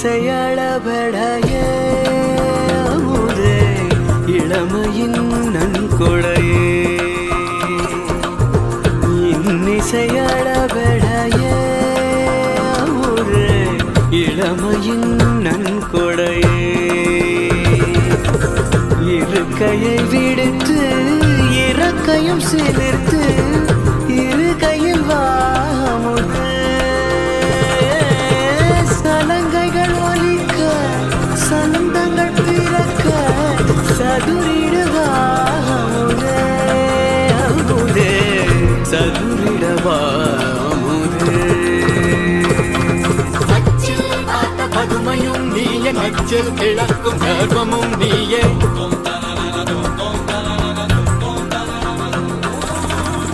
இன்னிசையளபடைய அமுதே இளமையின் நன்கொடையே இன்னிசையளபடைய அமுதே இளமையின் நன்கொடையே இருக்கையை விடுத்து இறக்கையும் சேர்த்து இரு கையில் வாமுதே சலங்கைகள் ஒலிக்க சந்தங்கள் பிறக்க சதுரிடுவாமுதே அமுதே சதுரிடவாமுதே பதுமையும் நீயே நச்சில் கிழக்கும் கர்வமும் நீயே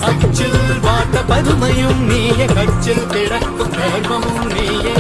அச்சில் வாட்ட பதுமையும் நீயே கச்சில் கிழக்கும் கர்வமும் நீயே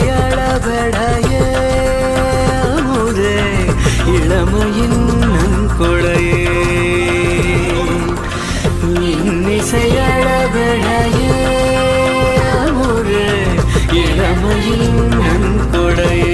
இன்னிசையளபடைய அமுதே இளமையின் நன்கொடையே இன்னிசையளபடைய அமுதே இளமையின் நன்கொடையே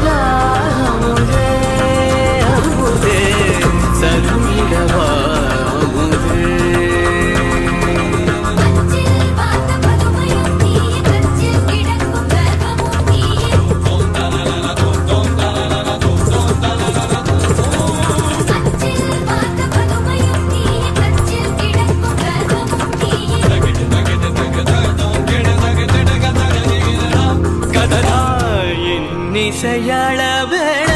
சதுரிடுவாமுதே அமுதே சதுரிடவாமுதே இன்னிசையளபடைய